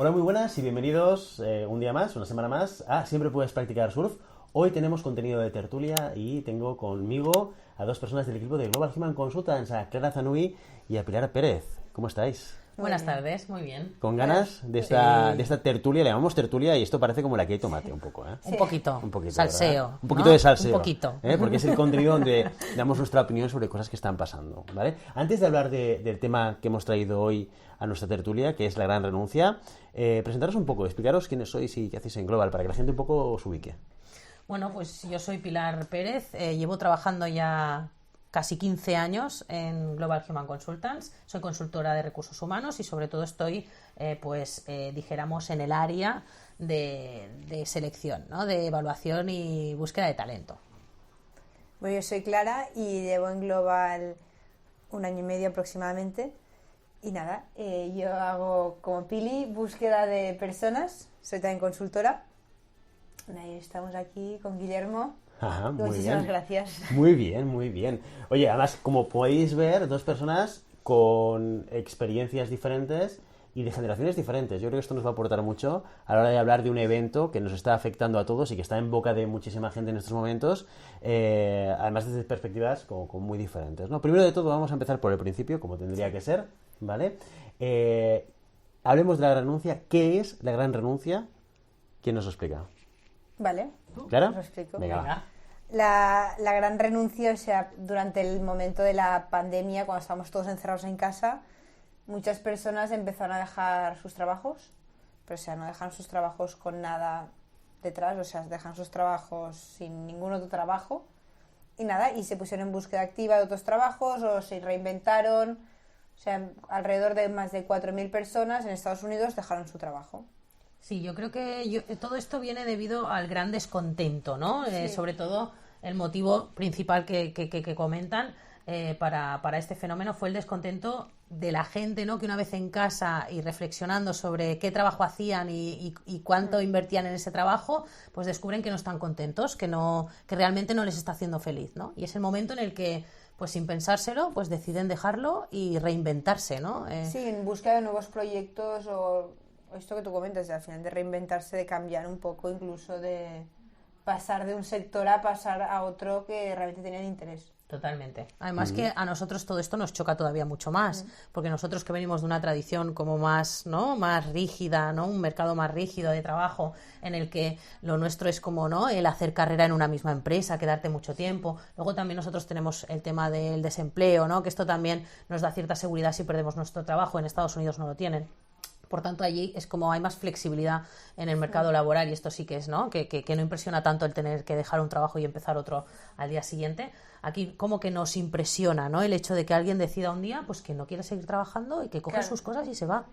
Hola, muy buenas y bienvenidos un día más, una semana más a Siempre Puedes Practicar Surf. Hoy tenemos contenido de tertulia y tengo conmigo a dos personas del equipo de Global Human Consultants, a Clara Zanui y a Pilar Pérez. ¿Cómo estáis? Buenas tardes, muy bien. ¿Con ganas de esta tertulia? Le llamamos tertulia y esto parece como la que hay tomate un poco, ¿eh? Un poquito. Un poquito, salseo. ¿verdad? Un poquito de salseo. Un poquito. Porque es el contenido donde damos nuestra opinión sobre cosas que están pasando, ¿vale? Antes de hablar del tema que hemos traído hoy a nuestra tertulia, que es la gran renuncia, presentaros un poco, explicaros quiénes sois y qué hacéis en Global, para que la gente un poco os ubique. Bueno, pues yo soy Pilar Pérez, llevo trabajando ya casi 15 años en Global Human Consultants, soy consultora de recursos humanos y sobre todo estoy, dijéramos, en el área de selección, ¿no? De evaluación y búsqueda de talento. Bueno, yo soy Clara y llevo en Global 1 año y medio aproximadamente. Y nada, yo hago como Pili, búsqueda de personas, soy también consultora. Y estamos aquí con Guillermo. Ajá, muy muchísimas bien. Gracias. Muy bien, muy bien. Oye, además, como podéis ver, dos personas con experiencias diferentes y de generaciones diferentes. Yo creo que esto nos va a aportar mucho a la hora de hablar de un evento que nos está afectando a todos y que está en boca de muchísima gente en estos momentos, además desde perspectivas como muy diferentes, ¿no? Primero de todo vamos a empezar por el principio, como tendría que ser, ¿vale? Hablemos de la gran renuncia. ¿Qué es la gran renuncia? ¿Quién nos lo explica? Vale. ¿Clara? Os lo explico. Venga. La gran renuncia, o sea, durante el momento de la pandemia, cuando estábamos todos encerrados en casa, muchas personas empezaron a dejar sus trabajos, pero o sea, no dejan sus trabajos con nada detrás, o sea, dejan sus trabajos sin ningún otro trabajo y nada, y se pusieron en búsqueda activa de otros trabajos o se reinventaron. O sea, alrededor de más de 4.000 personas en Estados Unidos dejaron su trabajo. Sí, yo creo que todo esto viene debido al gran descontento, ¿no? Sí. Sobre todo el motivo principal que comentan para este fenómeno fue el descontento de la gente, ¿no? Que una vez en casa y reflexionando sobre qué trabajo hacían y cuánto invertían en ese trabajo, pues descubren que no están contentos, que realmente no les está haciendo feliz, ¿no? Y es el momento en el que, pues sin pensárselo, pues deciden dejarlo y reinventarse, ¿no? Sí, en busca de nuevos proyectos o esto que tú comentas, al final de reinventarse, de cambiar un poco, incluso de pasar de un sector a pasar a otro que realmente tenían interés. Totalmente. Además que a nosotros todo esto nos choca todavía mucho más, porque nosotros que venimos de una tradición como más, ¿no? Más rígida, ¿no? Un mercado más rígido de trabajo en el que lo nuestro es como, ¿no? El hacer carrera en una misma empresa, quedarte mucho tiempo. Luego también nosotros tenemos el tema del desempleo, ¿no? Que esto también nos da cierta seguridad si perdemos nuestro trabajo. En Estados Unidos no lo tienen. Por tanto, allí es como hay más flexibilidad en el mercado laboral y esto sí que es, ¿no? Que no impresiona tanto el tener que dejar un trabajo y empezar otro al día siguiente. Aquí como que nos impresiona, ¿no? El hecho de que alguien decida un día pues que no quiere seguir trabajando y que coge sus cosas y se va.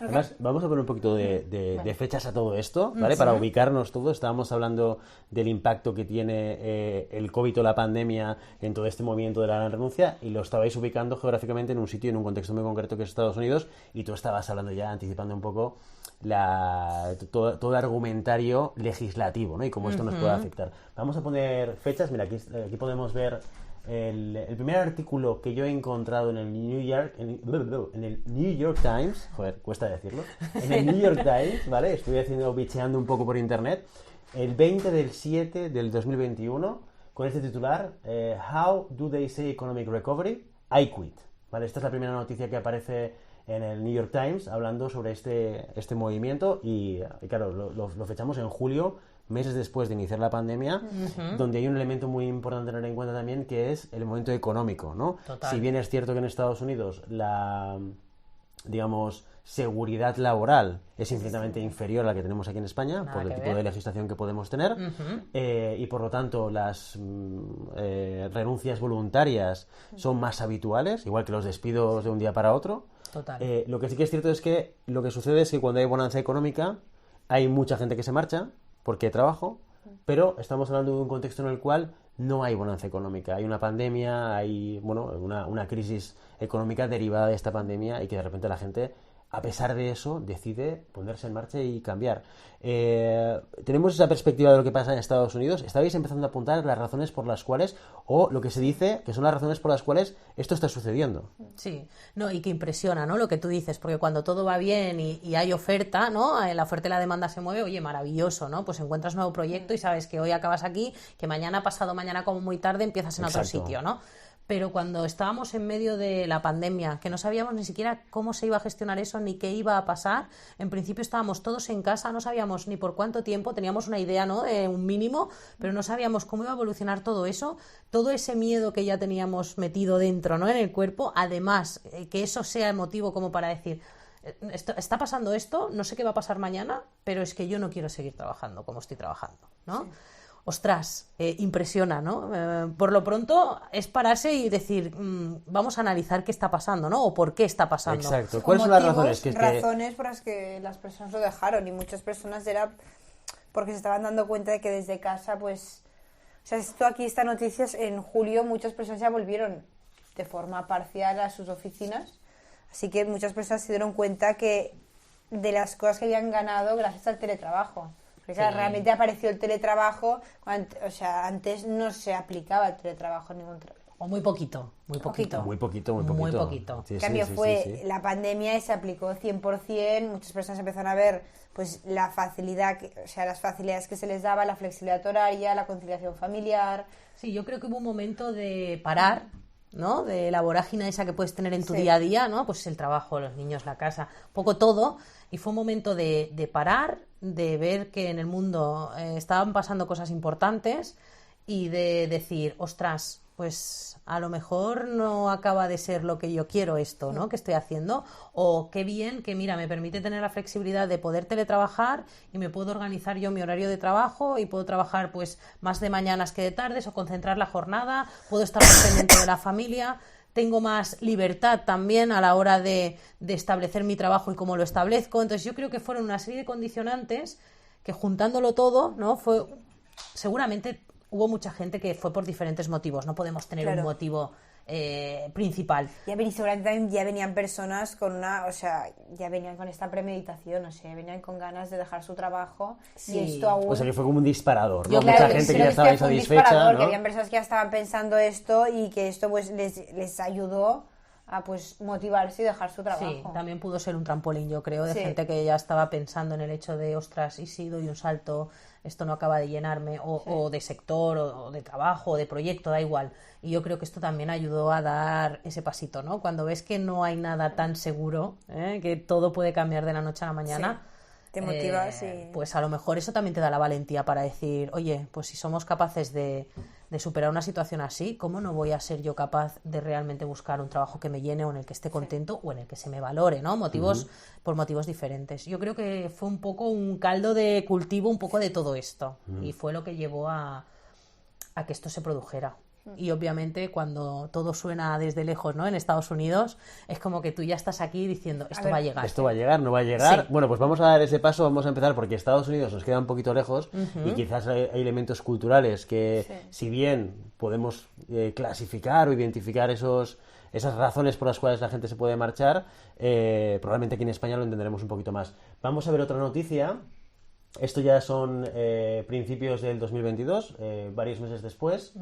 Además, vamos a poner un poquito de fechas a todo esto, ¿vale? Para ubicarnos todos. Estábamos hablando del impacto que tiene el COVID o la pandemia en todo este movimiento de la gran renuncia y lo estabais ubicando geográficamente en un sitio, en un contexto muy concreto que es Estados Unidos, y tú estabas hablando ya, anticipando un poco todo el argumentario legislativo, ¿no? Y cómo esto nos puede afectar. Vamos a poner fechas. Mira, aquí podemos ver el primer artículo que yo he encontrado en el New York Times, joder, cuesta decirlo, en el New York Times, ¿vale? Estoy bicheando un poco por internet, el 20 del 7 del 2021, con este titular, How do they say economic recovery? I quit. ¿Vale? Esta es la primera noticia que aparece en el New York Times hablando sobre este movimiento y claro, lo fechamos en julio, meses después de iniciar la pandemia, donde hay un elemento muy importante a tener en cuenta también, que es el momento económico, ¿no? Total. Si bien es cierto que en Estados Unidos la, digamos, seguridad laboral es infinitamente inferior a la que tenemos aquí en España, Nada por el que tipo ver. de legislación que podemos tener, y por lo tanto las renuncias voluntarias son más habituales, igual que los despidos de un día para otro. Total. Lo que sí que es cierto es que lo que sucede es que cuando hay bonanza económica hay mucha gente que se marcha porque hay trabajo, pero estamos hablando de un contexto en el cual no hay bonanza económica. Hay una pandemia, hay una crisis económica derivada de esta pandemia y que de repente la gente a pesar de eso, decide ponerse en marcha y cambiar. Tenemos esa perspectiva de lo que pasa en Estados Unidos. ¿Estabais empezando a apuntar las razones por las cuales, o lo que se dice que son las razones por las cuales esto está sucediendo? Sí, no, y que impresiona, ¿no? Lo que tú dices, porque cuando todo va bien y hay oferta, ¿no? La oferta y la demanda se mueve, oye, maravilloso, ¿no? Pues encuentras un nuevo proyecto y sabes que hoy acabas aquí, que mañana, pasado mañana, como muy tarde, empiezas en otro sitio, ¿no? Pero cuando estábamos en medio de la pandemia, que no sabíamos ni siquiera cómo se iba a gestionar eso ni qué iba a pasar, en principio estábamos todos en casa, no sabíamos ni por cuánto tiempo, teníamos una idea, ¿no?, de un mínimo, pero no sabíamos cómo iba a evolucionar todo eso, todo ese miedo que ya teníamos metido dentro, ¿no?, en el cuerpo, además, que eso sea el motivo como para decir, está pasando esto, no sé qué va a pasar mañana, pero es que yo no quiero seguir trabajando como estoy trabajando, ¿no? Sí. Ostras, impresiona, ¿no? Por lo pronto es pararse y decir, vamos a analizar qué está pasando, ¿no? O por qué está pasando. Exacto. ¿Cuáles son las razones? Razones por las que las personas lo dejaron, y muchas personas era porque se estaban dando cuenta de que desde casa, pues... O sea, esto aquí, esta noticia, en julio muchas personas ya volvieron de forma parcial a sus oficinas, así que muchas personas se dieron cuenta que de las cosas que habían ganado gracias al teletrabajo. Porque sí, realmente apareció el teletrabajo, o sea, antes no se aplicaba el teletrabajo en ningún trabajo. O muy poquito, muy poquito. Muy poquito. Muy poquito. En cambio fue la pandemia y se aplicó 100%, muchas personas empezaron a ver pues la facilidad, o sea, las facilidades que se les daba, la flexibilidad horaria, la conciliación familiar. Sí, yo creo que hubo un momento de parar, ¿no? De la vorágine esa que puedes tener en tu día a día, ¿no? Pues el trabajo, los niños, la casa, poco todo, y fue un momento de parar, de ver que en el mundo estaban pasando cosas importantes y de decir, ostras, pues a lo mejor no acaba de ser lo que yo quiero esto, ¿no?, que estoy haciendo, o qué bien que, mira, me permite tener la flexibilidad de poder teletrabajar y me puedo organizar yo mi horario de trabajo y puedo trabajar pues más de mañanas que de tardes o concentrar la jornada, puedo estar más pendiente de la familia, tengo más libertad también a la hora de establecer mi trabajo y cómo lo establezco. Entonces yo creo que fueron una serie de condicionantes que, juntándolo todo, ¿no?, fue seguramente... Hubo mucha gente que fue por diferentes motivos, no podemos tener un motivo principal. Y seguramente también ya venían personas con una, o sea, ya venían con esta premeditación, o sea, venían con ganas de dejar su trabajo, y esto aún... O sea, que fue como un disparador, ¿no? Yo, mucha gente que ya estaba insatisfecha, ¿no? Que habían personas que ya estaban pensando esto y que esto pues les ayudó a pues motivarse y dejar su trabajo. Sí, también pudo ser un trampolín, yo creo, de gente que ya estaba pensando en el hecho de, ostras, y si doy un salto, esto no acaba de llenarme, o de sector, o de trabajo, o de proyecto, da igual. Y yo creo que esto también ayudó a dar ese pasito, ¿no? Cuando ves que no hay nada tan seguro, que todo puede cambiar de la noche a la mañana, te motivas y... pues a lo mejor eso también te da la valentía para decir, oye, pues si somos capaces de superar una situación así, ¿cómo no voy a ser yo capaz de realmente buscar un trabajo que me llene, o en el que esté contento, o en el que se me valore, ¿no? Por motivos diferentes. Yo creo que fue un poco un caldo de cultivo, un poco de todo esto, y fue lo que llevó a que esto se produjera. Y obviamente cuando todo suena desde lejos, ¿no?, en Estados Unidos, es como que tú ya estás aquí diciendo, esto va a llegar. ¿Esto va a llegar? ¿No va a llegar? Sí. Bueno, pues vamos a dar ese paso, vamos a empezar, porque Estados Unidos nos queda un poquito lejos, y quizás hay elementos culturales que, si bien podemos clasificar o identificar esas razones por las cuales la gente se puede marchar, probablemente aquí en España lo entenderemos un poquito más. Vamos a ver otra noticia. Esto ya son principios del 2022, varios meses después,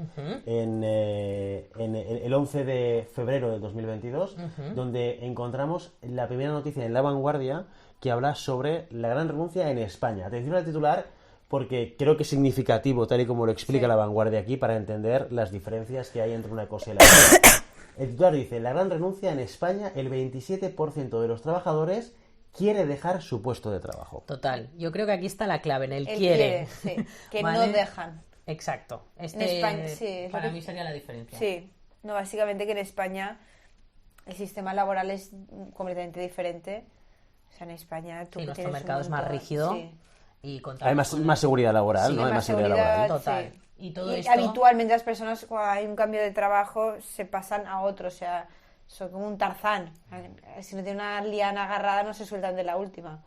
en el 11 de febrero del 2022, donde encontramos la primera noticia en La Vanguardia que habla sobre la gran renuncia en España. Atención al titular, porque creo que es significativo, tal y como lo explica La Vanguardia aquí, para entender las diferencias que hay entre una cosa y la otra. El titular dice, la gran renuncia en España, el 27% de los trabajadores quiere dejar su puesto de trabajo. Total, yo creo que aquí está la clave, en el quiere. Sí, que ¿vale? No dejan. Exacto. En España, sí, para mí sería la diferencia. Sí, no, básicamente que en España el sistema laboral es completamente diferente. O sea, en España tú nuestro mercado es más rígido. Sí. Y hay más seguridad laboral, ¿no? Hay más seguridad laboral. Total. Sí. Y todo esto... habitualmente las personas, cuando hay un cambio de trabajo, se pasan a otro, o sea... Son como un Tarzán. Si no tiene una liana agarrada, no se sueltan de la última.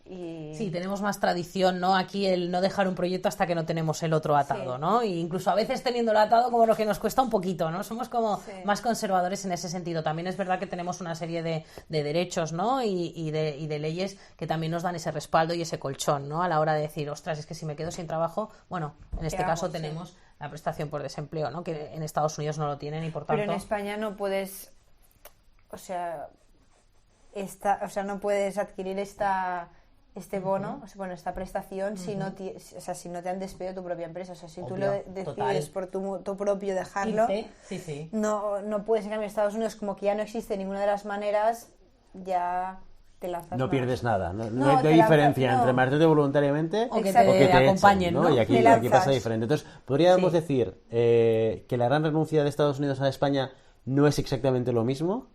Sí, tenemos más tradición, ¿no? Aquí el no dejar un proyecto hasta que no tenemos el otro atado, ¿no? Y incluso a veces teniéndolo atado como lo que nos cuesta un poquito, ¿no? Somos como más conservadores en ese sentido. También es verdad que tenemos una serie de derechos, ¿no? Y de leyes que también nos dan ese respaldo y ese colchón, ¿no? A la hora de decir, ostras, es que si me quedo sin trabajo, bueno, en este caso tenemos la prestación por desempleo, ¿no? Que en Estados Unidos no lo tienen y por tanto... Pero en España no puedes, no puedes adquirir este bono, esta prestación si no te han despedido tu propia empresa. O sea, si tú lo decides por tu propio dejarlo, no puedes. En cambio, en Estados Unidos, como que ya no existe ninguna de las maneras, ya te lanzas. No pierdes nada. No hay diferencia entre marcharte voluntariamente o que te acompañen, ¿no? Y aquí pasa diferente. Entonces, podríamos decir que la gran renuncia de Estados Unidos a España no es exactamente lo mismo.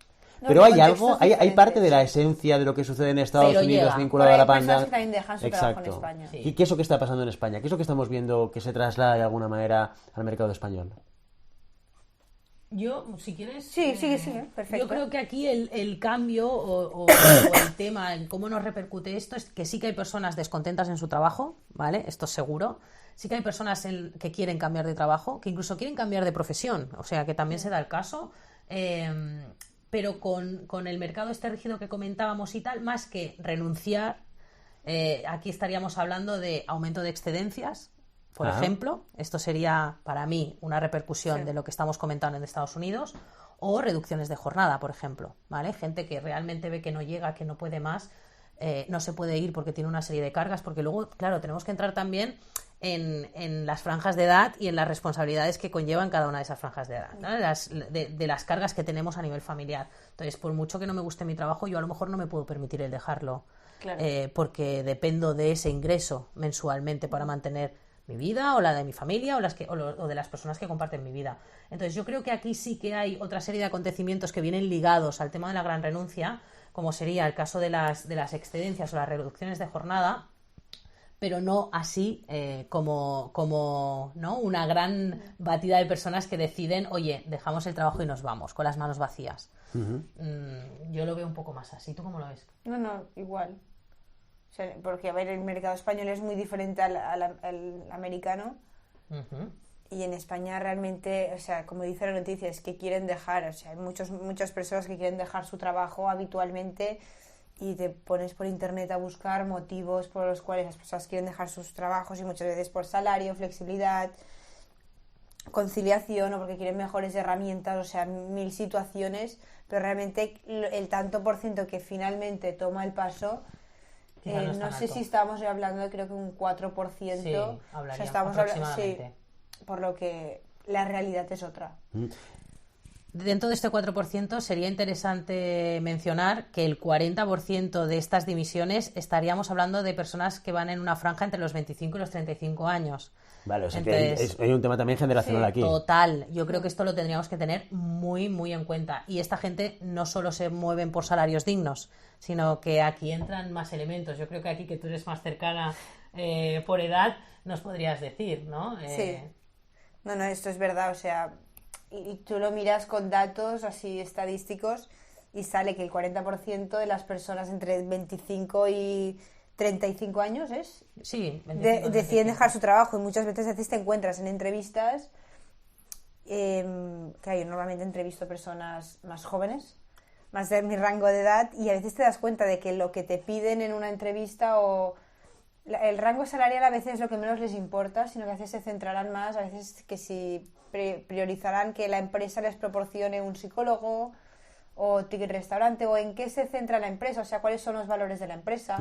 Pero hay algo, hay parte de la esencia de lo que sucede en Estados Unidos vinculado a la pandemia. Que también dejan su trabajo en España. ¿Y qué es lo que está pasando en España? ¿Qué es lo que estamos viendo que se traslada de alguna manera al mercado español? Yo, si quieres... Sí, perfecto. Yo creo que aquí el cambio o el tema, en cómo nos repercute esto, es que sí que hay personas descontentas en su trabajo, ¿vale? Esto es seguro. Sí que hay personas que quieren cambiar de trabajo, que incluso quieren cambiar de profesión. O sea, que también se da el caso. Pero con el mercado rígido que comentábamos y tal, más que renunciar, aquí estaríamos hablando de aumento de excedencias, por ejemplo. Esto sería, para mí, una repercusión de lo que estamos comentando en Estados Unidos, o reducciones de jornada, por ejemplo, ¿vale? Gente que realmente ve que no llega, que no puede más, no se puede ir porque tiene una serie de cargas, porque luego, claro, tenemos que entrar también en las franjas de edad y en las responsabilidades que conllevan cada una de esas franjas de edad, ¿no? De las cargas que tenemos a nivel familiar. Entonces, por mucho que no me guste mi trabajo, yo a lo mejor no me puedo permitir el dejarlo, porque dependo de ese ingreso mensualmente para mantener mi vida o la de mi familia o de las personas que comparten mi vida. Entonces, yo creo que aquí sí que hay otra serie de acontecimientos que vienen ligados al tema de la gran renuncia, como sería el caso de las excedencias o las reducciones de jornada, pero no así como ¿no? una gran batida de personas que deciden, oye, dejamos el trabajo y nos vamos, con las manos vacías. Yo lo veo un poco más así. ¿Tú cómo lo ves? No, igual. O sea, porque, a ver, el mercado español es muy diferente al americano. Y en España realmente, o sea, como dice la noticia, es que quieren dejar, o sea, hay muchas personas que quieren dejar su trabajo habitualmente, y te pones por internet a buscar motivos por los cuales las personas quieren dejar sus trabajos, y muchas veces por salario, flexibilidad, conciliación, o porque quieren mejores herramientas, o sea, 1000 situaciones, pero realmente el tanto por ciento que finalmente toma el paso, no sé si estábamos hablando de, creo que un 4%, sí, o sea, estamos aproximadamente. Sí, por lo que la realidad es otra. Dentro de este 4% sería interesante mencionar que el 40% de estas dimisiones estaríamos hablando de personas que van en una franja entre los 25 y los 35 años. Vale, o sea, entonces, que hay un tema también generacional aquí. Total, yo creo que esto lo tendríamos que tener muy, muy en cuenta. Y esta gente no solo se mueven por salarios dignos, sino que aquí entran más elementos. Yo creo que aquí, que tú eres más cercana por edad, nos podrías decir, ¿no? Sí. No, esto es verdad, o sea, y tú lo miras con datos así estadísticos y sale que el 40% de las personas entre 25 y 35 años deciden dejar su trabajo, y muchas veces te encuentras en entrevistas que yo normalmente entrevisto personas más jóvenes, más de mi rango de edad, y a veces te das cuenta de que lo que te piden en una entrevista o el rango salarial a veces es lo que menos les importa, sino que a veces se centrarán más, a veces que si priorizarán que la empresa les proporcione un psicólogo o ticket restaurante, o en qué se centra la empresa, o sea, cuáles son los valores de la empresa,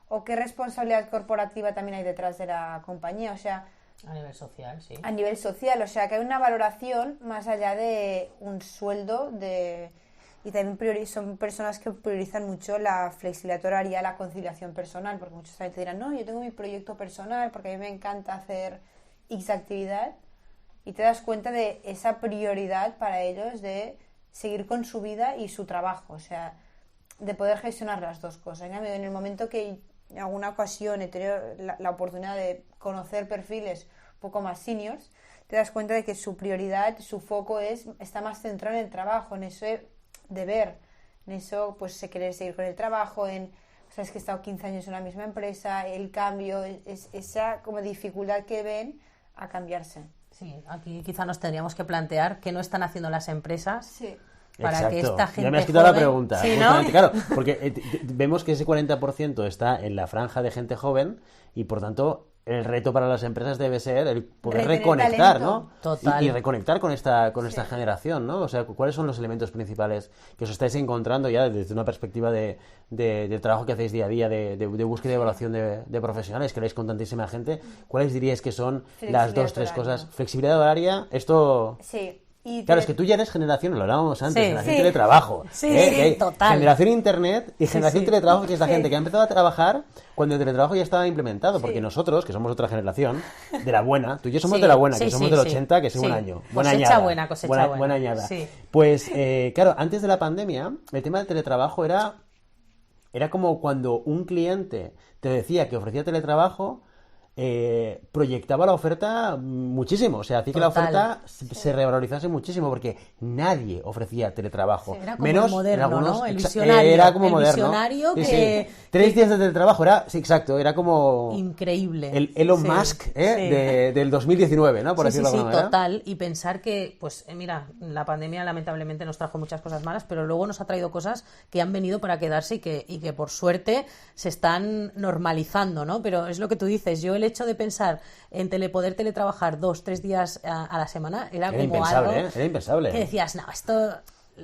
o qué responsabilidad corporativa también hay detrás de la compañía, o sea, a nivel social, sí. A nivel social, o sea, que hay una valoración más allá de un sueldo, y también son personas que priorizan mucho la flexibilidad horaria, la conciliación personal, porque muchos también te dirán, no, yo tengo mi proyecto personal porque a mí me encanta hacer X actividad, y te das cuenta de esa prioridad para ellos de seguir con su vida y su trabajo, o sea, de poder gestionar las dos cosas. En el momento que en alguna ocasión he tenido la oportunidad de conocer perfiles un poco más seniors, te das cuenta de que su prioridad, su foco está más centrado en el trabajo, en ese deber, en eso, pues se quiere seguir con el trabajo, o sea, es que he estado 15 años en una misma empresa, el cambio, esa como dificultad que ven a cambiarse. Sí, aquí quizá nos tendríamos que plantear qué no están haciendo las empresas. Sí. Para Exacto. que esta gente ya me has quitado joven... la pregunta. ¿Sí, no? Claro, porque vemos que ese 40% está en la franja de gente joven y, por tanto, el reto para las empresas debe ser el poder Retener reconectar, talento. ¿no? Total. Y reconectar con esta generación, ¿no? O sea, ¿cuáles son los elementos principales que os estáis encontrando ya desde una perspectiva de trabajo que hacéis día a día, de búsqueda y evaluación de profesionales, que habláis con tantísima gente? ¿Cuáles diríais que son las dos, tres cosas? Flexibilidad horaria, esto... Sí. Claro, es que tú ya eres generación, lo hablábamos antes, Sí, generación sí. teletrabajo. Sí, total. Generación internet y generación sí. teletrabajo, que es la Sí. gente que ha empezado a trabajar cuando el teletrabajo ya estaba implementado. Porque nosotros, que somos otra generación, de la buena, tú y yo somos Sí, de la buena, sí, que somos sí, del sí. 80, que es un Sí. año. Cosecha Buena añada. buena, cosecha buena. Buena añada. Sí. Pues, claro, antes de la pandemia, el tema del teletrabajo era como cuando un cliente te decía que ofrecía teletrabajo, proyectaba la oferta muchísimo, o sea, hacía que la Total. oferta se revalorizase muchísimo porque nadie ofrecía teletrabajo. Sí, era como menos el moderno, en algunos, ¿no? El exa- visionario. era como El moderno. visionario Sí, que- sí. 3 días de teletrabajo era, sí, exacto, era como Increíble. el Elon Sí, Musk sí. del 2019, ¿no? Por Sí, decirlo sí, de alguna manera. total. Y pensar que, pues, mira, la pandemia lamentablemente nos trajo muchas cosas malas, pero luego nos ha traído cosas que han venido para quedarse y que por suerte se están normalizando, ¿no? Pero es lo que tú dices, yo el hecho de pensar en poder teletrabajar 2-3 días a la semana era como impensable, algo ¿eh? Era impensable. que decías, no, esto...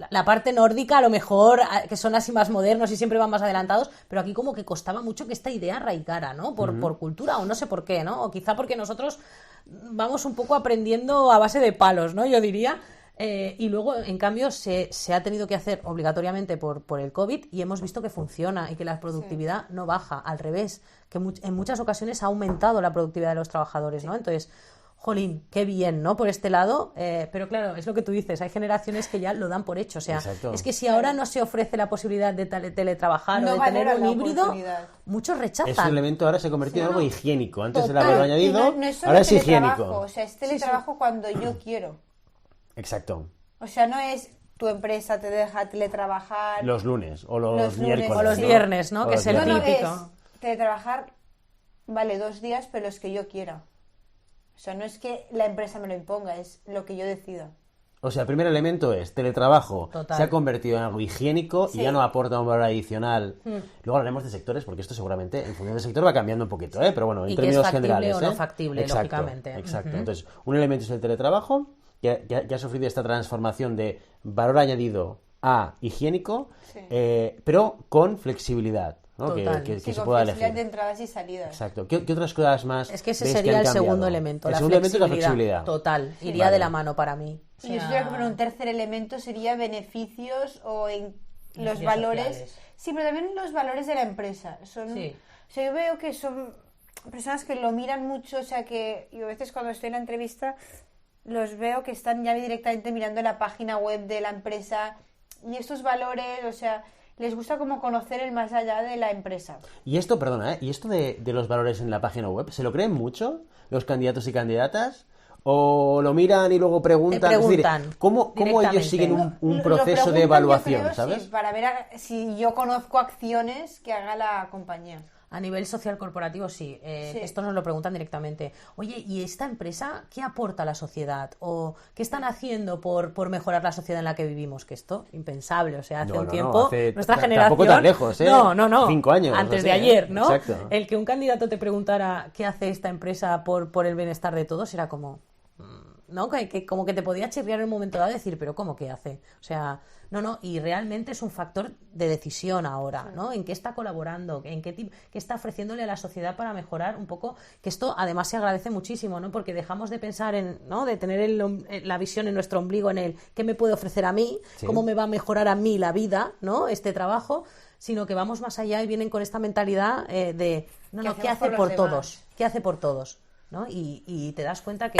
La parte nórdica, a lo mejor, que son así más modernos y siempre van más adelantados, pero aquí como que costaba mucho que esta idea arraigara, ¿no? Por cultura, o no sé por qué, ¿no? O quizá porque nosotros vamos un poco aprendiendo a base de palos, ¿no? Yo diría. Y luego, en cambio, se ha tenido que hacer obligatoriamente por el COVID y hemos visto que funciona y que la productividad no baja, al revés, que en muchas ocasiones ha aumentado la productividad de los trabajadores, ¿no? Entonces... Jolín, qué bien, ¿no? Por este lado, pero claro, es lo que tú dices, hay generaciones que ya lo dan por hecho, o sea, Exacto. es que si ahora no se ofrece la posibilidad de teletrabajar No o de tener valoran un la híbrido, oportunidad. muchos rechazan. Ese elemento ahora se ha convertido en algo higiénico. Antes era Total. valor Y añadido, no es solo ahora es teletrabajo, higiénico. o sea, es teletrabajo cuando yo quiero. Exacto. O sea, no es tu empresa te deja teletrabajar. Los lunes o los, Los lunes. miércoles. O los ¿no? viernes, ¿no? O Que los es el No, no, viernes. típico. es teletrabajar, vale, 2 días, pero los que yo quiera. O sea, no es que la empresa me lo imponga, es lo que yo decida. O sea, el primer elemento es teletrabajo. Total. Se ha convertido en algo higiénico y Sí. ya no aporta un valor adicional. Luego hablaremos de sectores, porque esto seguramente en función del sector va cambiando un poquito, ¿eh? Pero bueno, en Y que es términos factible generales. o no ¿eh? factible, Exacto, lógicamente. Exacto. Ujú. Entonces, un elemento es el teletrabajo, que ha sufrido esta transformación de valor añadido a higiénico, Sí. pero con flexibilidad, ¿no? Total. Que Sí, se con pueda flexibilidad elegir. de entradas y salidas. Exacto. ¿Qué otras cosas más? Es que ese veis sería han el cambiado? segundo elemento, El la segundo elemento es la flexibilidad. flexibilidad. Total, iría Vale. de la mano para mí. O Y yo sea, creo que bueno, un tercer elemento sería beneficios o en los Beneficios valores. sociales. Sí, pero también los valores de la empresa. Sí. O sea, yo veo que son personas que lo miran mucho, o sea que yo a veces cuando estoy en la entrevista los veo que están ya directamente mirando la página web de la empresa y estos valores, o sea, les gusta como conocer el más allá de la empresa. Y esto, perdona, ¿y esto de los valores en la página web, ¿se lo creen mucho los candidatos y candidatas? ¿O lo miran y luego preguntan? Te preguntan Es decir, ¿cómo ellos directamente. siguen un Lo proceso preguntan, de yo evaluación, creo, ¿sabes? sí, para ver si yo conozco acciones que haga la compañía. A nivel social corporativo, sí. Sí. Esto nos lo preguntan directamente. Oye, ¿y esta empresa qué aporta a la sociedad? ¿O qué están haciendo por mejorar la sociedad en la que vivimos? Que esto, impensable. O sea, hace No, un no, tiempo, hace nuestra tampoco generación... tan lejos, ¿eh? No. 5 años, Antes así, de ayer, ¿eh? ¿no? Exacto. El que un candidato te preguntara qué hace esta empresa por el bienestar de todos era como... ¿no? Que como que te podía chirriar en un momento dado y decir, pero ¿cómo que hace? O sea, no, y realmente es un factor de decisión ahora, ¿no? En qué está colaborando, en qué está ofreciéndole a la sociedad para mejorar un poco, que esto además se agradece muchísimo, ¿no? Porque dejamos de pensar en, ¿no? De tener la visión en nuestro ombligo en el qué me puede ofrecer a mí, Sí. cómo me va a mejorar a mí la vida, ¿no? Este trabajo, sino que vamos más allá y vienen con esta mentalidad de, ¿qué hacemos hace por los por demás? todos? ¿Qué hace por todos? ¿No? Y te das cuenta que,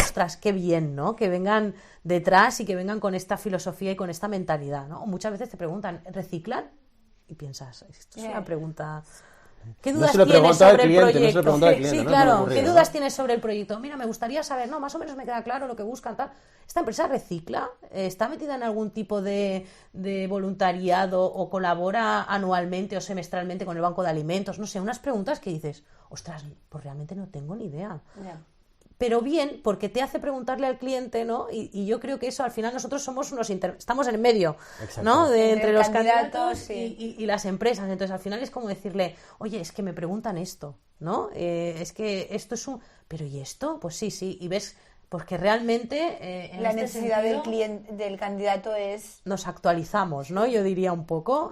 ostras, qué bien, ¿no? Que vengan detrás y que vengan con esta filosofía y con esta mentalidad, ¿no? O muchas veces te preguntan, ¿reciclan? Y piensas, esto es una pregunta ¿Qué No dudas se lo tienes preguntó al sobre el cliente, no se lo proyecto? preguntó al cliente, Sí, ¿no? claro. No me ocurría, ¿Qué ¿no? dudas tienes sobre el proyecto? Mira, me gustaría saber, no, más o menos me queda claro lo que buscan, tal. ¿Esta empresa recicla? ¿Está metida en algún tipo de voluntariado o colabora anualmente o semestralmente con el banco de alimentos? No sé, unas preguntas que dices, ostras, pues realmente no tengo ni idea. Ya. Pero bien, porque te hace preguntarle al cliente, ¿no? Y yo creo que eso, al final, nosotros somos estamos en el medio, Exacto. ¿no? Entre Entre el los candidato, candidatos sí. y las empresas. Entonces, al final es como decirle, oye, es que me preguntan esto, ¿no? Es que esto es un... Pero ¿y esto? Pues sí, sí. Y ves, pues que realmente... en La este necesidad del sentido, del candidato es... nos actualizamos, ¿no? Yo diría un poco.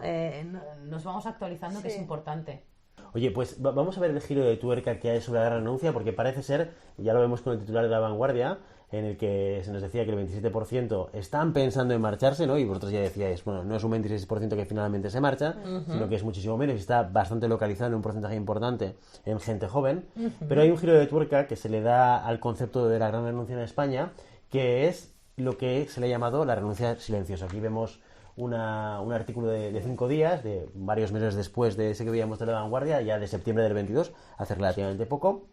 Nos vamos actualizando, que es Sí. importante. Oye, pues vamos a ver el giro de tuerca que hay sobre la gran renuncia, porque parece ser, ya lo vemos con el titular de La Vanguardia, en el que se nos decía que el 27% están pensando en marcharse, ¿no? Y vosotros ya decíais, bueno, no es un 26% que finalmente se marcha, sino que es muchísimo menos y está bastante localizado en un porcentaje importante en gente joven. Pero hay un giro de tuerca que se le da al concepto de la gran renuncia en España, que es lo que se le ha llamado la renuncia silenciosa. Aquí vemos un artículo de 5 días, de varios meses después de ese que veíamos de La Vanguardia, ya de septiembre del 22, hace relativamente poco,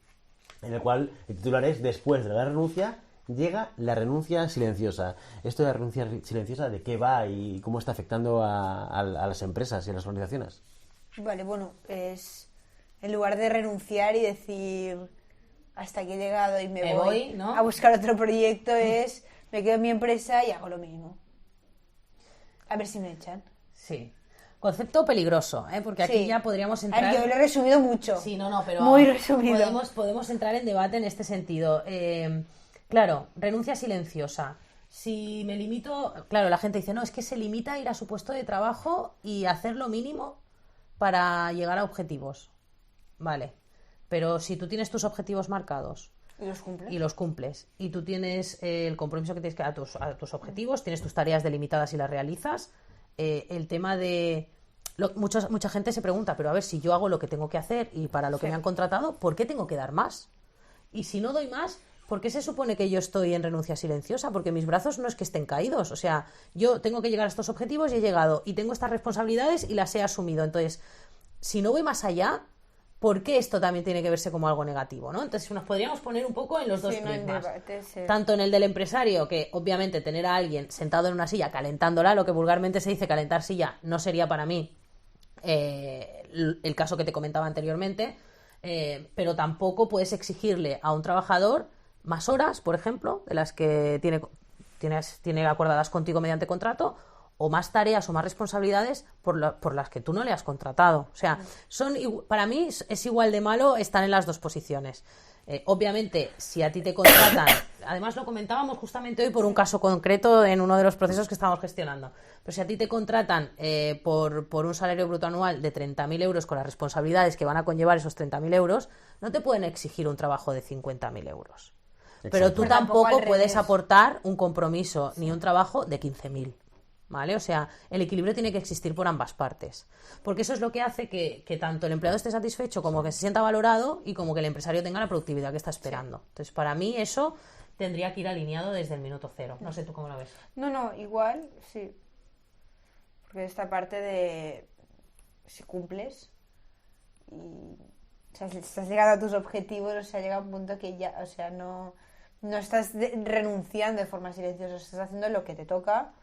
en el cual el titular es: después de la renuncia llega la renuncia silenciosa. Esto de la renuncia silenciosa, ¿de qué va y cómo está afectando a las empresas y a las organizaciones? Vale, bueno, es... En lugar de renunciar y decir, hasta aquí he llegado y me voy, ¿no? a buscar otro proyecto, es, me quedo en mi empresa y hago lo mismo. A ver si me echan. Sí. Concepto peligroso, ¿eh? Porque aquí Sí. ya podríamos A entrar... ver, yo lo he resumido mucho. Sí, no, pero Muy resumido. podemos entrar en debate en este sentido. Claro, renuncia silenciosa. Si me limito... Claro, la gente dice, no, es que se limita a ir a su puesto de trabajo y hacer lo mínimo para llegar a objetivos. Vale. Pero si tú tienes tus objetivos marcados ¿Y los cumple? y los cumples, y tú tienes el compromiso que tienes que dar a tus objetivos, tienes tus tareas delimitadas y las realizas, el tema de... mucha gente se pregunta, pero a ver, si yo hago lo que tengo que hacer y para lo que Sí. me han contratado, ¿por qué tengo que dar más? Y si no doy más, ¿por qué se supone que yo estoy en renuncia silenciosa? Porque mis brazos no es que estén caídos. O sea, yo tengo que llegar a estos objetivos y he llegado. Y tengo estas responsabilidades y las he asumido. Entonces, si no voy más allá, ¿por qué esto también tiene que verse como algo negativo, ¿no? Entonces nos podríamos poner un poco en los dos Sí, no, en prismas. debate, sí. Tanto en el del empresario, que obviamente tener a alguien sentado en una silla calentándola, lo que vulgarmente se dice calentar silla, no sería para mí el caso que te comentaba anteriormente, pero tampoco puedes exigirle a un trabajador más horas, por ejemplo, de las que tiene acordadas contigo mediante contrato, o más tareas o más responsabilidades por las que tú no le has contratado. O sea, para mí es igual de malo estar en las dos posiciones. Obviamente, si a ti te contratan, además lo comentábamos justamente hoy por un caso concreto en uno de los procesos que estábamos gestionando, pero si a ti te contratan por un salario bruto anual de 30.000 euros con las responsabilidades que van a conllevar esos 30.000 euros, no te pueden exigir un trabajo de 50.000 euros. Pero Exacto. tú Pero tampoco tampoco al puedes revés. aportar un compromiso ni un trabajo de 15.000. ¿Vale? O sea, el equilibrio tiene que existir por ambas partes. Porque eso es lo que hace que tanto el empleado esté satisfecho como que se sienta valorado y como que el empresario tenga la productividad que está esperando. Entonces, para mí eso tendría que ir alineado desde el minuto cero. No sé tú cómo lo ves. No, igual, sí. Porque esta parte de si cumples y o sea, si estás llegando a tus objetivos, o sea, llega un punto que ya, o sea, no estás renunciando de forma silenciosa, estás haciendo lo que te toca,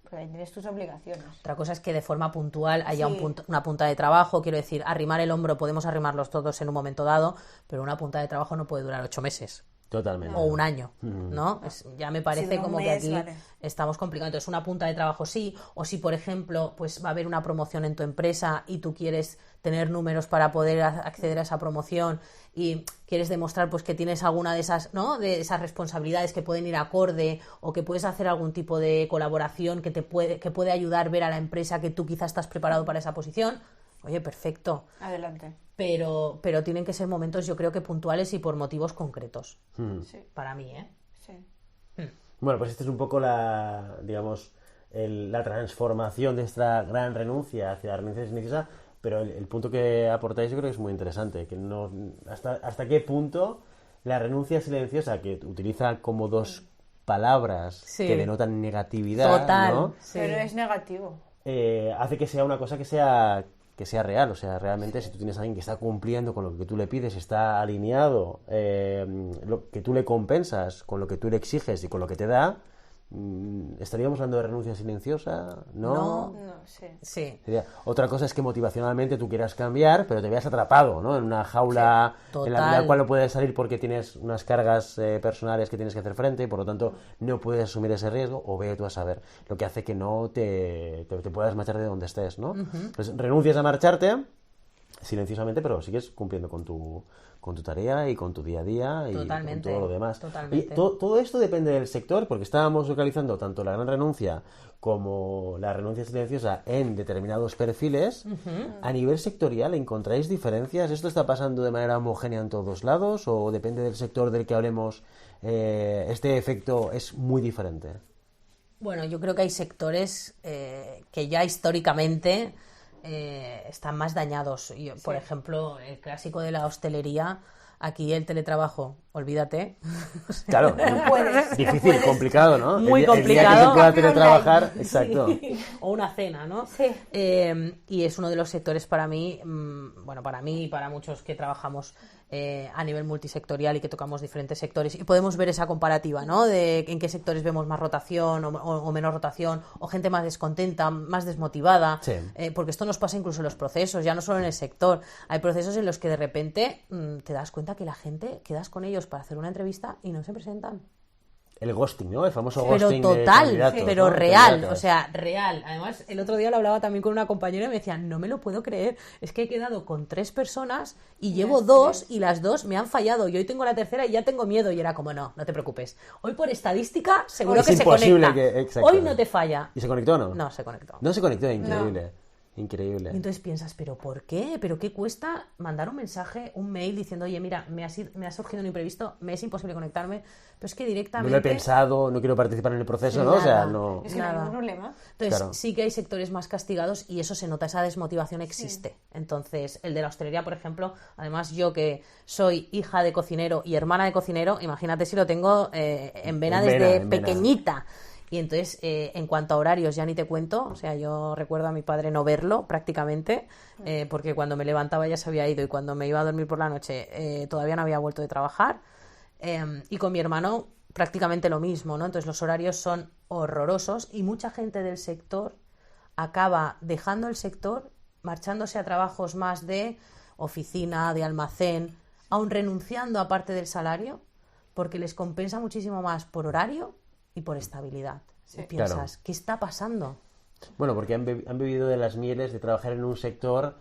porque ahí tienes tus obligaciones. Otra cosa es que de forma puntual haya Sí. una punta de trabajo. Quiero decir, arrimar el hombro, podemos arrimarlos todos en un momento dado, pero una punta de trabajo no puede durar 8 meses. Totalmente. O un año, ¿no? Ya me parece Sí, un como que mes, aquí vale. estamos complicando. Entonces, una punta de trabajo sí, o si, por ejemplo, pues va a haber una promoción en tu empresa y tú quieres tener números para poder acceder a esa promoción y quieres demostrar pues que tienes alguna de esas, ¿no? De esas responsabilidades que pueden ir acorde o que puedes hacer algún tipo de colaboración que puede ayudar a ver a la empresa que tú quizás estás preparado para esa posición. Oye, perfecto. Adelante. Pero tienen que ser momentos, yo creo que puntuales y por motivos concretos. Sí, Para mí, ¿eh? sí. Bueno, pues esta es un poco la transformación de esta gran renuncia hacia la renuncia silenciosa, pero el punto que aportáis yo creo que es muy interesante, que no hasta qué punto la renuncia silenciosa, que utiliza como dos palabras Sí. que denotan negatividad, Total. ¿no? Sí. Pero es negativo. Hace que sea una cosa que sea que sea real. O sea, realmente si tú tienes a alguien que está cumpliendo con lo que tú le pides, está alineado, lo que tú le compensas con lo que tú le exiges y con lo que te da, ¿estaríamos hablando de renuncia silenciosa? No, sí. Sí. Otra cosa es que motivacionalmente tú quieras cambiar, pero te veas atrapado, ¿no? En una jaula en la cual no puedes salir porque tienes unas cargas personales que tienes que hacer frente y por lo tanto no puedes asumir ese riesgo, o ve tú a saber, lo que hace que no te puedas marchar de donde estés, ¿no? Entonces renuncias a marcharte silenciosamente, pero sigues cumpliendo con tu tarea y con tu día a día y Totalmente, con todo lo demás. totalmente. Y todo esto depende del sector, porque estábamos localizando tanto la gran renuncia como la renuncia silenciosa en determinados perfiles. A nivel sectorial, ¿encontráis diferencias? ¿Esto está pasando de manera homogénea en todos lados o depende del sector del que hablemos? Este efecto es muy diferente. Bueno, yo creo que hay sectores que ya históricamente están más dañados. Por ejemplo, el clásico de la hostelería, aquí el teletrabajo, olvídate. Claro, difícil, complicado, ¿no? Muy El día que complicado. se pueda teletrabajar, exacto. Sí. O una cena, ¿no? Sí. Y es uno de los sectores para mí, bueno, para mí y para muchos que trabajamos a nivel multisectorial y que tocamos diferentes sectores y podemos ver esa comparativa, ¿no? De en qué sectores vemos más rotación o menos rotación, o gente más descontenta, más desmotivada, Sí. porque esto nos pasa incluso en los procesos, ya no solo en el sector. Hay procesos en los que de repente te das cuenta que la gente, quedas con ellos para hacer una entrevista y no se presentan. El ghosting, ¿no? El famoso Pero ghosting de total, candidatos, pero ¿no? real, Candidatas. o sea, real. Además, el otro día lo hablaba también con una compañera y me decía, no me lo puedo creer, es que he quedado con 3 personas y llevo 2 y las 2 me han fallado y hoy tengo la tercera y ya tengo miedo. Y era como, no te preocupes. Hoy por estadística seguro Es que se imposible conecta. exacto. Hoy no te falla. ¿Y se conectó o no? No, se conectó. No se conectó, increíble. Increíble. Y entonces piensas, ¿pero por qué? ¿Pero qué cuesta mandar un mensaje, un mail diciendo, oye, mira, me ha surgido un imprevisto, me es imposible conectarme? Pero es que No directamente... lo he pensado, no quiero participar en el proceso, ¿no? Nada. O sea, no... Es que no hay Nada. ningún problema. Entonces, Claro. sí que hay sectores más castigados y eso se nota, esa desmotivación existe. Entonces, el de la hostelería, por ejemplo, además yo que soy hija de cocinero y hermana de cocinero, imagínate si lo tengo en vena desde en vena. pequeñita. Y entonces, en cuanto a horarios, ya ni te cuento. O sea, yo recuerdo a mi padre no verlo prácticamente, porque cuando me levantaba ya se había ido y cuando me iba a dormir por la noche todavía no había vuelto de trabajar. Y con mi hermano prácticamente lo mismo, ¿no? Entonces los horarios son horrorosos y mucha gente del sector acaba dejando el sector, marchándose a trabajos más de oficina, de almacén, aun renunciando a parte del salario, porque les compensa muchísimo más por horario y por estabilidad. Sí. Y piensas, Claro. ¿qué está pasando? Bueno, porque han bebido de las mieles de trabajar en un sector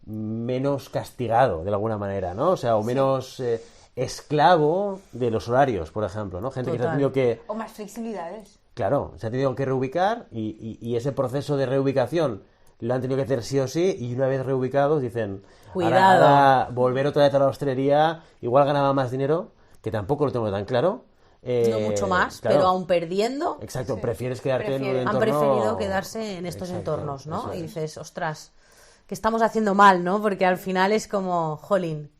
menos castigado, de alguna manera, ¿no? O sea, o menos esclavo de los horarios, por ejemplo, ¿no? Gente que se ha Total. tenido que... O más flexibilidades. Claro, se ha tenido que reubicar y ese proceso de reubicación lo han tenido que hacer sí o sí y una vez reubicados dicen, Cuidado. ahora volver otra vez a la hostelería, igual ganaba más dinero, que tampoco lo tengo tan claro. No mucho más, claro. pero aún perdiendo, Exacto, Sí. prefieres quedarte en un Prefieren. entorno... han preferido quedarse en estos Exacto, entornos, ¿no? eso Y es. dices, ostras, ¿qué estamos haciendo mal, no? Porque al final es como, jolín,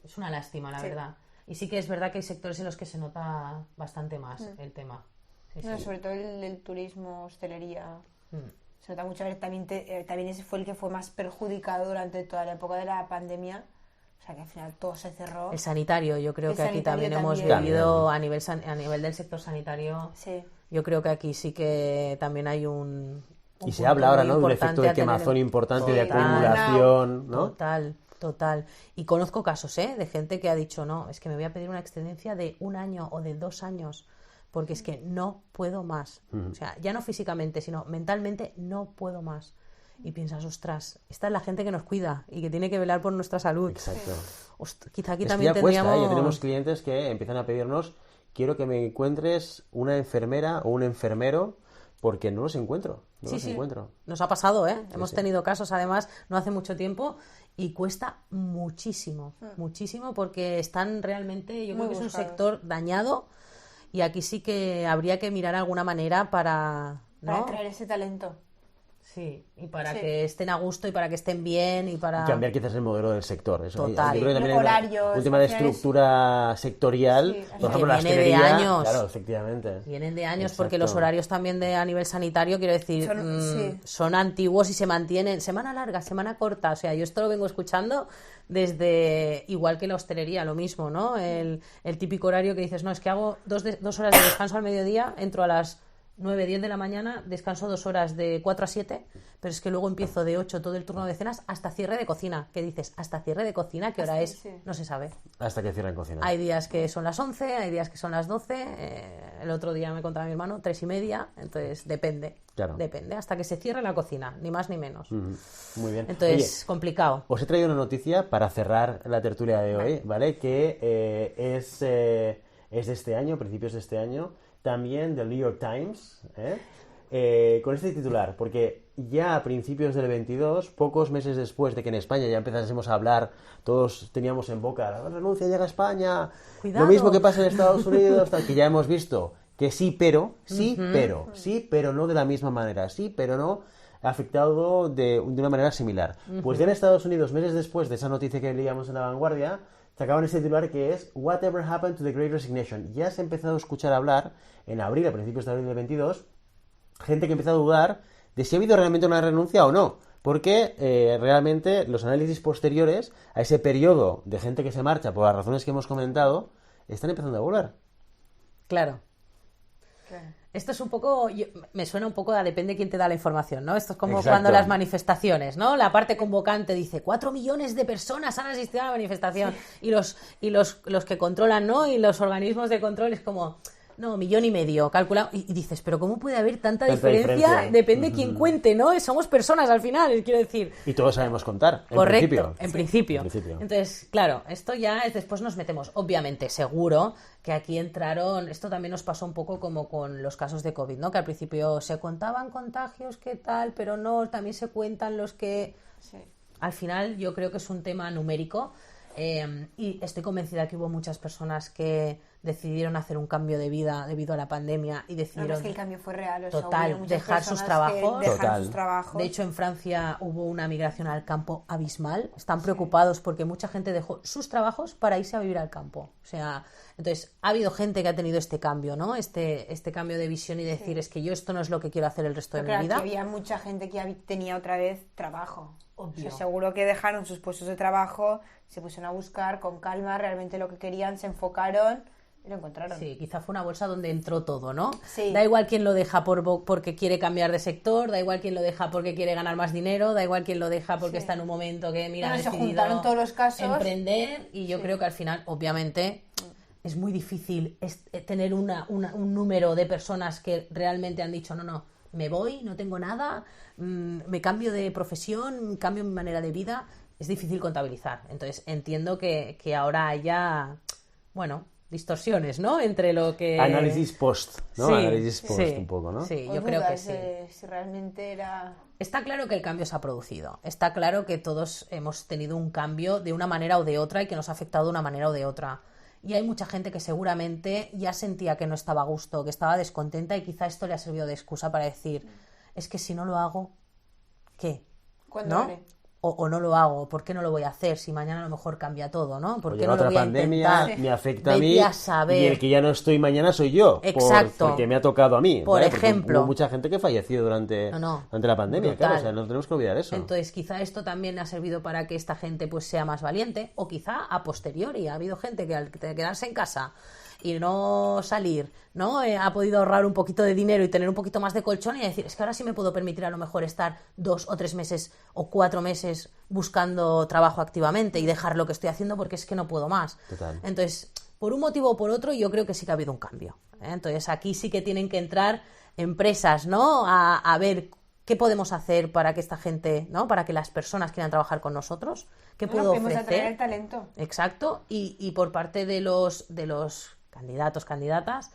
es una lástima, la Sí. verdad. Y sí que es verdad que hay sectores en los que se nota bastante más el tema. Sí, No, sí. sobre todo el turismo, hostelería. Mm. Se nota mucho. A ver, también ese fue el que fue más perjudicado durante toda la época de la pandemia. O sea, que al final todo se cerró. El sanitario, yo creo El que aquí sanitario también hemos también. vivido a nivel del sector sanitario. Sí. Yo creo que aquí sí que también hay un Y se punto habla ahora, muy ¿no? De un importante efecto de a tener en- quemazón importante, de Total. acumulación, ¿no? Total. Y conozco casos, de gente que ha dicho, no, es que me voy a pedir una excedencia de 1 año o de 2 años, porque es que no puedo más. O sea, ya no físicamente, sino mentalmente no puedo más. Y piensas, ostras, esta es la gente que nos cuida y que tiene que velar por nuestra salud. Exacto. Quizá aquí Es que también ya cuesta, tendríamos... ya tenemos clientes que empiezan a pedirnos, quiero que me encuentres una enfermera o un enfermero, porque no los encuentro. No los encuentro. Nos ha pasado, Hemos sí. tenido casos, además, no hace mucho tiempo y cuesta muchísimo, muchísimo porque están realmente, yo Muy creo que es un buscados. sector dañado y aquí sí que habría que mirar alguna manera para, Para ¿no? atraer ese talento. Sí, y para Sí. que estén a gusto y para que estén bien y para... Cambiar quizás el modelo del sector. Eso. Total. Yo creo que también hay Horarios, un tema de al final es- estructura sectorial. Sí, Por ejemplo, que la viene de hostelería. años. Claro, efectivamente. Vienen de años Exacto. porque los horarios también a nivel sanitario, quiero decir, Sí. son antiguos y se mantienen semana larga, semana corta. O sea, yo esto lo vengo escuchando desde, igual que la hostelería, lo mismo, ¿no? El típico horario que dices, no, es que hago 2 horas de descanso al mediodía, entro a las 9, 10 de la mañana, descanso 2 horas de 4 a 7, pero es que luego empiezo de 8 todo el turno de cenas hasta cierre de cocina. ¿Qué dices? ¿Hasta cierre de cocina? ¿Qué hora Hasta- es? sí. No se sabe. Hasta que cierren cocina. Hay días que son las 11, hay días que son las 12, el otro día me contaba mi hermano, 3:30, entonces depende. Claro. Depende, hasta que se cierre la cocina, ni más ni menos. Muy bien. Entonces, Oye, complicado. os he traído una noticia para cerrar la tertulia de hoy, ¿vale? Que es de este año, principios de este año, también del New York Times, con este titular, porque ya a principios del 22, pocos meses después de que en España ya empezásemos a hablar, todos teníamos en boca, la renuncia llega a España, Cuidado. lo mismo que pasa en Estados Unidos, tal, que ya hemos visto que sí, pero no de la misma manera, sí, pero no afectado de una manera similar. Pues ya en Estados Unidos, meses después de esa noticia que leíamos en La Vanguardia, sacaban este titular que es Whatever Happened to the Great Resignation. Ya se ha empezado a escuchar hablar en abril, a principios de abril del 22, gente que empieza a dudar de si ha habido realmente una renuncia o no. Porque realmente los análisis posteriores a ese periodo de gente que se marcha por las razones que hemos comentado están empezando a volver. Claro. Claro. Esto es un poco, me suena un poco a depende quién te da la información, ¿no? Esto es como Exacto. cuando las manifestaciones, ¿no? La parte convocante dice 4 millones de personas han asistido a la manifestación y los que controlan, ¿no? Y los organismos de control es como, no, 1,5 millones, calculado. Y dices, pero ¿cómo puede haber tanta diferencia? Depende quién cuente, ¿no? Somos personas al final, quiero decir. Y todos sabemos contar, en Correcto, principio. en principio. En principio. Entonces, claro, esto ya es después nos metemos. Obviamente, seguro que aquí entraron, esto también nos pasó un poco como con los casos de COVID, ¿no? Que al principio se contaban contagios, qué tal, pero no, también se cuentan los que... Sí. Al final yo creo que es un tema numérico y estoy convencida que hubo muchas personas que decidieron hacer un cambio de vida debido a la pandemia y No, decidieron... es que el cambio fue real. O sea, Total, hubo muchas dejar sus personas trabajos. que dejaron Total. sus trabajos. De hecho, en Francia hubo una migración al campo abismal. Están preocupados porque mucha gente dejó sus trabajos para irse a vivir al campo. O sea, entonces ha habido gente que ha tenido este cambio, ¿no? Este cambio de visión y decir, es que yo esto no es lo que quiero hacer el resto de Pero mi claro, vida. que había mucha gente que tenía otra vez trabajo. Obvio. O sea, seguro que dejaron sus puestos de trabajo, se pusieron a buscar con calma realmente lo que querían, se enfocaron y lo encontraron. Sí, quizá fue una bolsa donde entró todo, ¿no? Sí. Da igual quién lo deja porque quiere cambiar de sector, da igual quién lo deja porque quiere ganar más dinero, da igual quién lo deja porque Sí. está en un momento que, mira, Bueno, ha se decidido juntaron todos los casos. emprender y yo creo que al final, obviamente, es muy difícil tener un número de personas que realmente han dicho, no, me voy, no tengo nada, me cambio de profesión, cambio mi manera de vida. Es difícil contabilizar. Entonces entiendo que ahora haya, bueno, distorsiones, ¿no? Entre lo que... Análisis post, ¿no? Sí, Análisis post sí, un poco, ¿no? Sí, ¿O yo creo que dudas sí. de si realmente era... Está claro que el cambio se ha producido. Está claro que todos hemos tenido un cambio de una manera o de otra y que nos ha afectado de una manera o de otra. Y hay mucha gente que seguramente ya sentía que no estaba a gusto, que estaba descontenta y quizá esto le ha servido de excusa para decir, es que si no lo hago, ¿qué? ¿Cuándo ¿No? haré? O no lo hago, ¿por qué no lo voy a hacer? Si mañana a lo mejor cambia todo, ¿no? ¿Por O qué llega no lo otra voy a pandemia, intentar? me afecta a mí, Vete a saber. y el que ya no estoy mañana soy yo. Exacto. Porque me ha tocado a mí. Por ¿vale? Porque ejemplo. hubo mucha gente que falleció durante la pandemia, brutal. claro, o sea, no tenemos que olvidar eso. Entonces, quizá esto también ha servido para que esta gente pues sea más valiente, o quizá a posteriori ha habido gente que al quedarse en casa y no salir, ¿no? Ha podido ahorrar un poquito de dinero y tener un poquito más de colchón y decir, es que ahora sí me puedo permitir a lo mejor estar 2 o 3 meses o 4 meses buscando trabajo activamente y dejar lo que estoy haciendo porque es que no puedo más. Total. Entonces, por un motivo o por otro, yo creo que sí que ha habido un cambio, ¿eh? Entonces, aquí sí que tienen que entrar empresas, ¿no? A ver qué podemos hacer para que esta gente, ¿no? Para que las personas quieran trabajar con nosotros, qué puedo Podemos atraer el ofrecer. talento. Exacto, y por parte de los candidatos, candidatas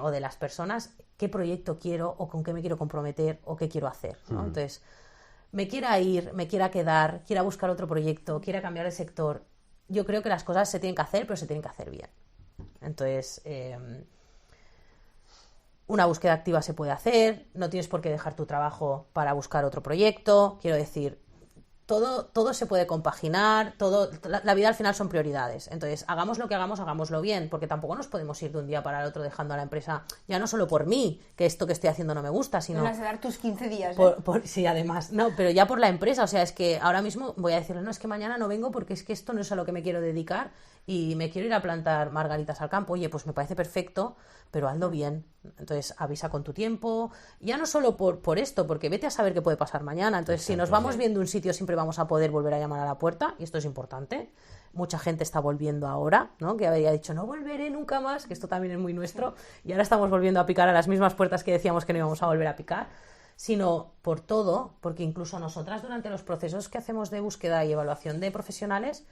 o de las personas, qué proyecto quiero o con qué me quiero comprometer o qué quiero hacer, ¿no? Entonces, me quiera ir, me quiera quedar, quiera buscar otro proyecto, quiera cambiar de sector, yo creo que las cosas se tienen que hacer, pero se tienen que hacer bien. Entonces, una búsqueda activa se puede hacer, no tienes por qué dejar tu trabajo para buscar otro proyecto, quiero decir, todo se puede compaginar, la vida al final son prioridades. Entonces, hagamos lo que hagamos, hagámoslo bien, porque tampoco nos podemos ir de un día para el otro dejando a la empresa, ya no solo por mí, que esto que estoy haciendo no me gusta, sino... No vas a dar tus 15 días, sí, además, no, pero ya por la empresa, o sea, es que ahora mismo voy a decirle, no, es que mañana no vengo porque es que esto no es a lo que me quiero dedicar y me quiero ir a plantar margaritas al campo. Oye, pues me parece perfecto, pero hazlo bien. Entonces, avisa con tu tiempo, ya no solo por esto, porque vete a saber qué puede pasar mañana. Entonces, si nos vamos viendo un sitio, siempre vamos a poder volver a llamar a la puerta, y esto es importante. Mucha gente está volviendo ahora, ¿no? Que había dicho, no volveré nunca más, que esto también es muy nuestro, y ahora estamos volviendo a picar a las mismas puertas que decíamos que no íbamos a volver a picar, sino por todo, porque incluso nosotras durante los procesos que hacemos de búsqueda y evaluación de profesionales,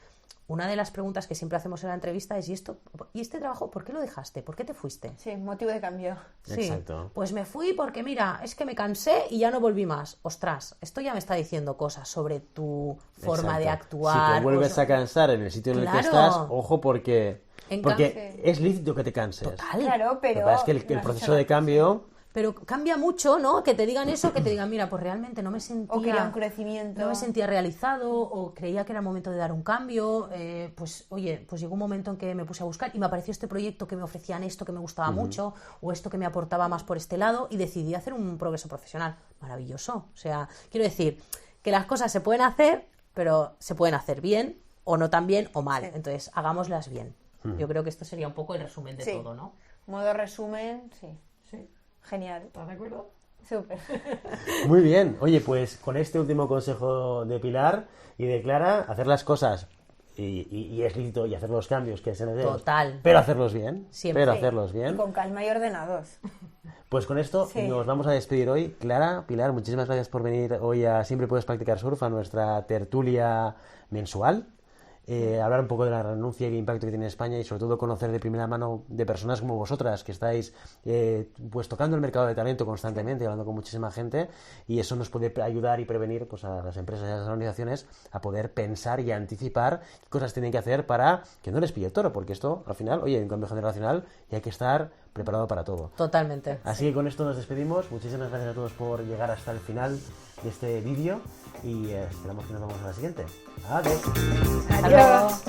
una de las preguntas que siempre hacemos en la entrevista es ¿y este trabajo por qué lo dejaste? ¿Por qué te fuiste? Sí, motivo de cambio. Sí, exacto. Pues me fui porque mira, es que me cansé y ya no volví más. Ostras, esto ya me está diciendo cosas sobre tu forma de actuar. Si te vuelves a cansar en el sitio en el que estás, ojo porque es lícito que te canses. Total. Claro, pero... Lo que pasa es que el proceso de cambio... Pero cambia mucho, ¿no? Que te digan eso, que te digan, mira, pues realmente no me sentía... O quería un crecimiento. No me sentía realizado, o creía que era el momento de dar un cambio. Pues, oye, pues llegó un momento en que me puse a buscar y me apareció este proyecto que me ofrecían esto que me gustaba mucho, o esto que me aportaba más por este lado, y decidí hacer un progreso profesional. Maravilloso. O sea, quiero decir que las cosas se pueden hacer, pero se pueden hacer bien, o no tan bien, o mal. Sí. Entonces, hagámoslas bien. Yo creo que esto sería un poco el resumen de todo, ¿no? Modo resumen, sí. Sí. Genial. ¿Estás de acuerdo? Súper. Muy bien. Oye, pues con este último consejo de Pilar y de Clara, hacer las cosas y es lícito, y hacer los cambios que se necesitan. Total. Pero hacerlos bien. Siempre. Pero hacerlos bien. Y con calma y ordenados. Pues con esto nos vamos a despedir hoy. Clara, Pilar, muchísimas gracias por venir hoy a Siempre Puedes Practicar Surf, a nuestra tertulia mensual. Hablar un poco de la renuncia y el impacto que tiene en España, y sobre todo conocer de primera mano de personas como vosotras que estáis pues tocando el mercado de talento constantemente, hablando con muchísima gente, y eso nos puede ayudar y prevenir pues a las empresas y a las organizaciones a poder pensar y anticipar qué cosas tienen que hacer para que no les pille el toro, porque esto al final, oye, hay un cambio generacional y hay que estar preparado para todo. Totalmente. Así que con esto nos despedimos. Muchísimas gracias a todos por llegar hasta el final de este vídeo y esperamos que nos vemos en la siguiente. Adiós. Adiós.